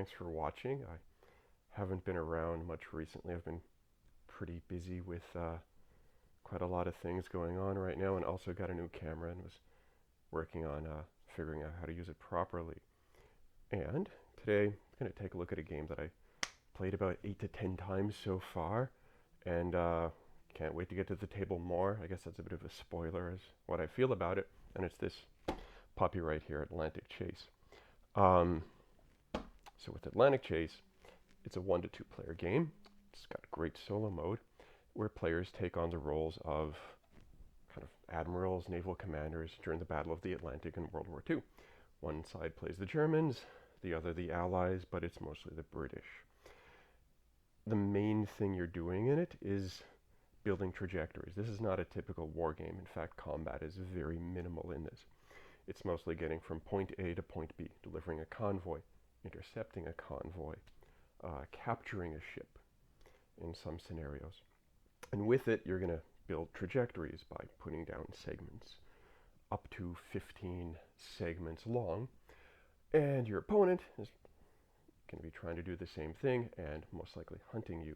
thanks for watching. I haven't been around much recently. I've been pretty busy with quite a lot of things going on right now, and also got a new camera and was working on figuring out how to use it properly. And today I'm going to take a look at a game that I played about 8 to 10 times so far, and can't wait to get to the table more. I guess that's a bit of a spoiler as what I feel about it, and it's this puppy right here, Atlantic Chase. So with Atlantic Chase, it's a 1 to 2 player game. It's got a great solo mode where players take on the roles of kind of admirals, naval commanders during the Battle of the Atlantic in World War II. One side plays the Germans, the other the Allies, but it's mostly the British. The main thing you're doing in it is building trajectories. This is not a typical war game. In fact, combat is very minimal in this. It's mostly getting from point A to point B, delivering a convoy, intercepting a convoy, capturing a ship in some scenarios. And with it, you're going to build trajectories by putting down segments, up to 15 segments long. And your opponent is going to be trying to do the same thing and most likely hunting you.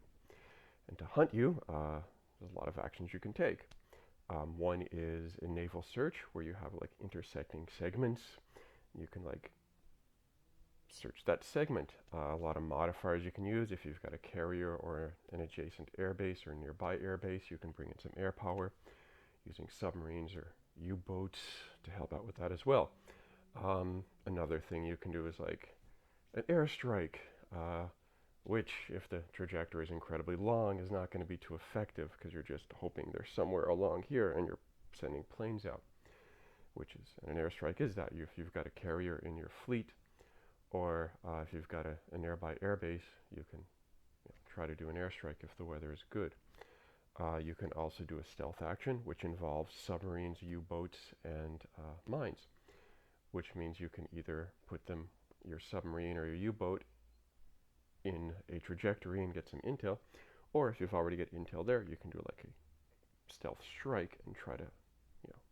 And to hunt you, there's a lot of actions you can take. One is a Naval Search, where you have like intersecting segments. You can like search that segment. A lot of modifiers you can use. If you've got a carrier or an adjacent airbase or nearby airbase, you can bring in some air power using submarines or U-boats to help out with that as well. Another thing you can do is like an airstrike, which, if the trajectory is incredibly long, is not going to be too effective because you're just hoping they're somewhere along here and you're sending planes out. And an airstrike is that. If you've got a carrier in your fleet, or if you've got a nearby airbase, you can try to do an airstrike if the weather is good. You can also do a stealth action, which involves submarines, U-boats, and mines, which means you can either put your submarine or your U-boat in a trajectory and get some intel, or if you've already got intel there, you can do like a stealth strike and try to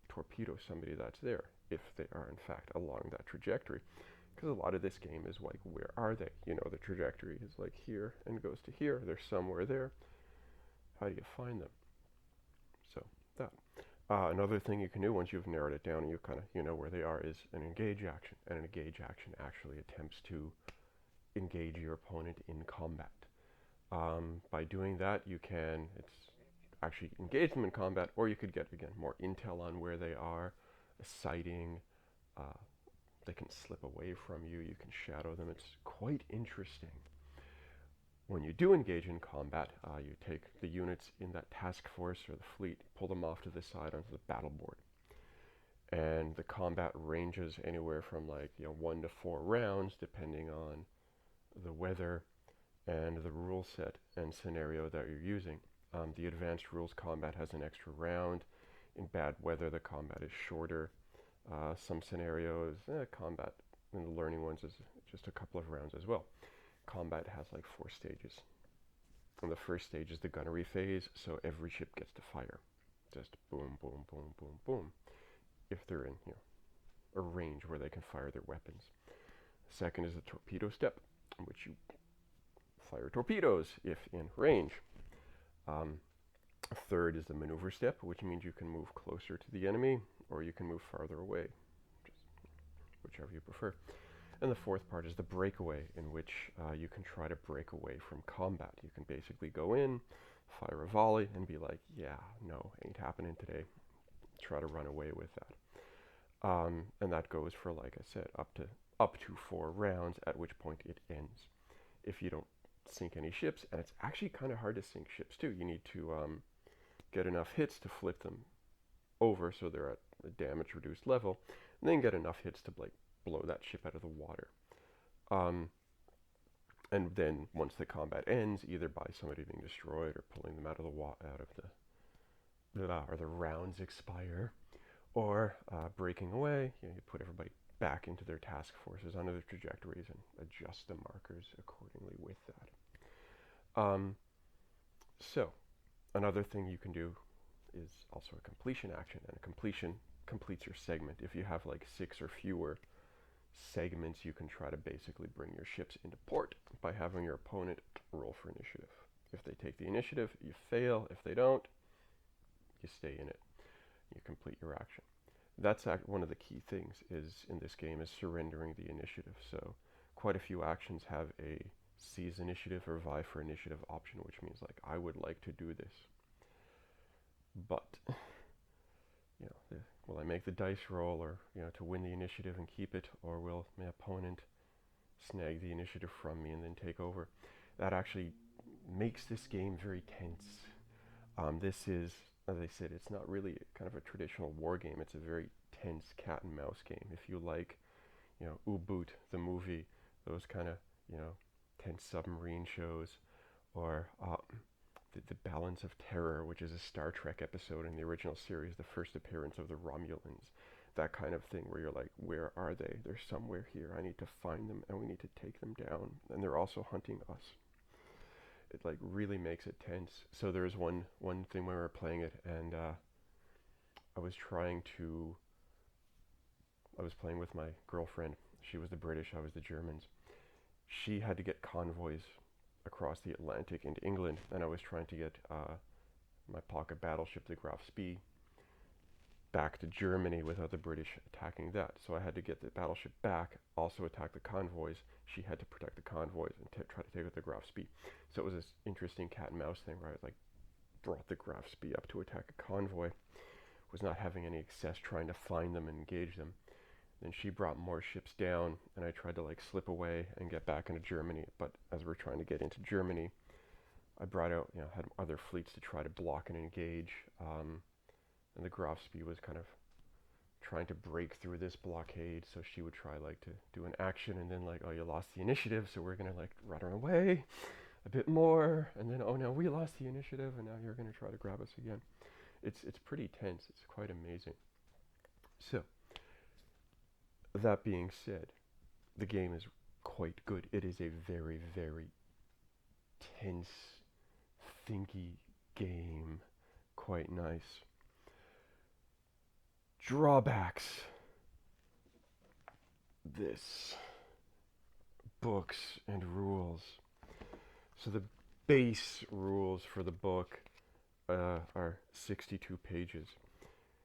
torpedo somebody that's there if they are in fact along that trajectory. Because a lot of this game is like, where are they? The trajectory is like here and goes to here. They're somewhere there. How do you find them? So that. Another thing you can do once you've narrowed it down and you kind of know where they are is an engage action. And an engage action actually attempts to engage your opponent in combat. By doing that, it's actually engage them in combat, or you could get, again, more intel on where they are, a sighting. They can slip away from you. You can shadow them. It's quite interesting. When you do engage in combat, you take the units in that task force or the fleet, pull them off to the side onto the battle board. And the combat ranges anywhere from 1 to 4 rounds, depending on the weather and the rule set and scenario that you're using. The advanced rules combat has an extra round. In bad weather, the combat is shorter. Some scenarios, combat in the learning ones is just a couple of rounds as well. Combat has like 4 stages. And the first stage is the gunnery phase, so every ship gets to fire. Just boom, boom, boom, boom, boom. If they're in a range where they can fire their weapons. Second is the torpedo step, in which you fire torpedoes if in range. Third is the maneuver step, which means you can move closer to the enemy or you can move farther away, just whichever you prefer. And the fourth part is the breakaway, in which you can try to break away from combat. You can basically go in, fire a volley, and be like, yeah, no, ain't happening today. Try to run away with that. And that goes for, like I said, up to 4 rounds, at which point it ends. If you don't sink any ships, and it's actually kind of hard to sink ships too. You need to get enough hits to flip them over so they're at a damage reduced level, and then get enough hits to blow that ship out of the water. And then once the combat ends, either by somebody being destroyed or pulling them out of or the rounds expire, or breaking away, you put everybody back into their task forces under the trajectories and adjust the markers accordingly with that. So another thing you can do is also a completion action, and a completion completes your segment. If you have 6 or fewer segments, you can try to basically bring your ships into port by having your opponent roll for initiative. If they take the initiative, you fail. If they don't, you stay in it. You complete your action. That's one of the key things is in this game is surrendering the initiative. So quite a few actions have a seize initiative or vie for initiative option, which means like I would like to do this, but will I make the dice roll, or to win the initiative and keep it, or will my opponent snag the initiative from me and then take over? That actually makes this game very tense. This is, as I said, it's not really kind of a traditional war game. It's a very tense cat and mouse game. If you like, U-Boot, the movie, those kind of, tense submarine shows, or the Balance of Terror, which is a Star Trek episode in the original series, the first appearance of the Romulans, that kind of thing where you're like, where are they? They're somewhere here. I need to find them, and we need to take them down, and they're also hunting us. It like really makes it tense. So there's one thing when we were playing it, and I was playing with my girlfriend. She was the British, I was the Germans. She had to get convoys across the Atlantic into England, and I was trying to get my pocket battleship, the Graf Spee, back to Germany without the British attacking that. So I had to get the battleship back, also attack the convoys. She had to protect the convoys and try to take out the Graf Spee. So it was this interesting cat and mouse thing where I brought the Graf Spee up to attack a convoy, was not having any success trying to find them and engage them. Then she brought more ships down, and I tried to slip away and get back into Germany. But as we're trying to get into Germany, I brought out, had other fleets to try to block and engage. And the Graf Spee was kind of trying to break through this blockade. So she would try to do an action, and then oh, you lost the initiative, so we're gonna run away a bit more. And then, oh no, we lost the initiative, and now you're gonna try to grab us again. It's pretty tense. It's quite amazing. So. That being said, the game is quite good. It is a very, very tense, thinky game. Quite nice. Drawbacks. This. Books and rules. So the base rules for the book are 62 pages.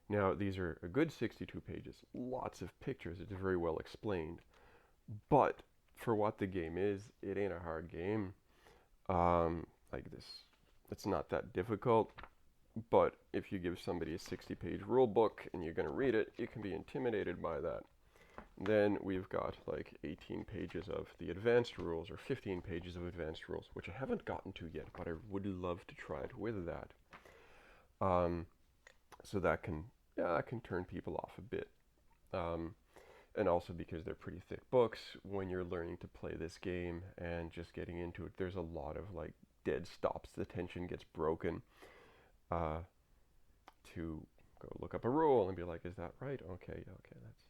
Now, these are a good 62 pages, lots of pictures, it's very well explained. But for what the game is, it ain't a hard game. It's not that difficult. But if you give somebody a 60-page rule book and you're going to read it, you can be intimidated by that. Then we've got 18 pages of the advanced rules, or 15 pages of advanced rules, which I haven't gotten to yet, but I would love to try it with that. So that can turn people off a bit. And also because they're pretty thick books, when you're learning to play this game and just getting into it, there's a lot of dead stops. The tension gets broken to go look up a rule and be like, is that right? Okay,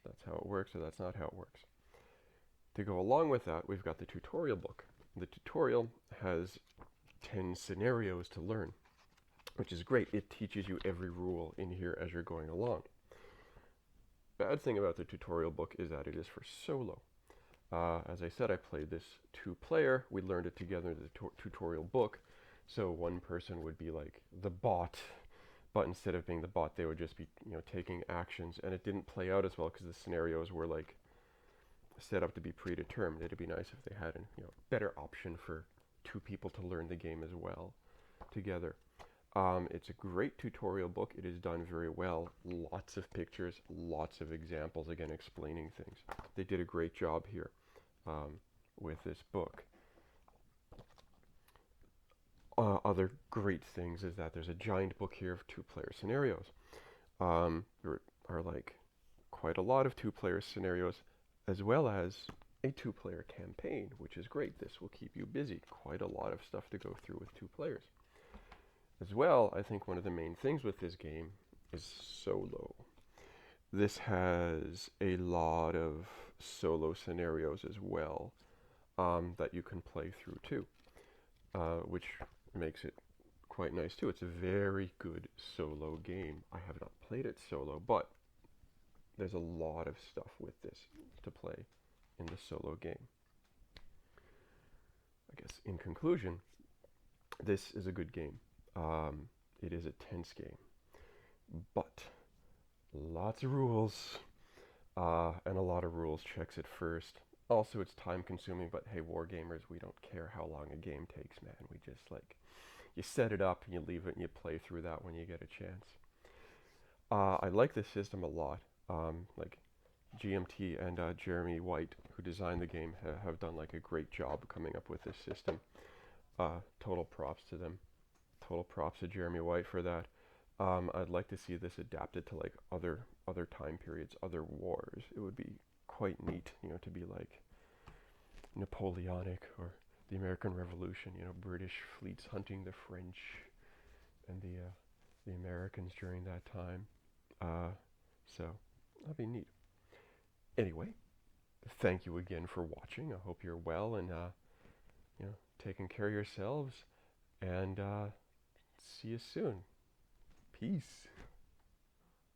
that's how it works, or that's not how it works. To go along with that, we've got the tutorial book. The tutorial has 10 scenarios to learn, which is great. It teaches you every rule in here as you're going along. Bad thing about the tutorial book is that it is for solo. As I said, I played this 2-player. We learned it together in the tutorial book. So one person would be the bot, but instead of being the bot, they would just be taking actions, and it didn't play out as well because the scenarios were set up to be predetermined. It'd be nice if they had a better option for 2 people to learn the game as well together. It's a great tutorial book. It is done very well. Lots of pictures, lots of examples, again, explaining things. They did a great job here with this book. Other great things is that there's a giant book here of 2-player scenarios. There are quite a lot of 2-player scenarios, as well as a 2-player campaign, which is great. This will keep you busy. Quite a lot of stuff to go through with 2 players. As well, I think one of the main things with this game is solo. This has a lot of solo scenarios as well that you can play through too, which makes it quite nice too. It's a very good solo game. I have not played it solo, but there's a lot of stuff with this to play in the solo game. I guess in conclusion, this is a good game. It is a tense game, but lots of rules, and a lot of rules checks at first. Also, it's time consuming, but hey, war gamers, we don't care how long a game takes, man. We just like, you set it up and you leave it and you play through that when you get a chance. I like this system a lot. Like GMT and Jeremy White, who designed the game, have done like a great job coming up with this system. Total props to them. Total props to Jeremy White for that. I'd like to see this adapted to like other time periods, other wars. It would be quite neat, to be like Napoleonic or the American Revolution. British fleets hunting the French and the Americans during that time. So that'd be neat. Anyway, thank you again for watching. I hope you're well and taking care of yourselves. And see you soon. Peace.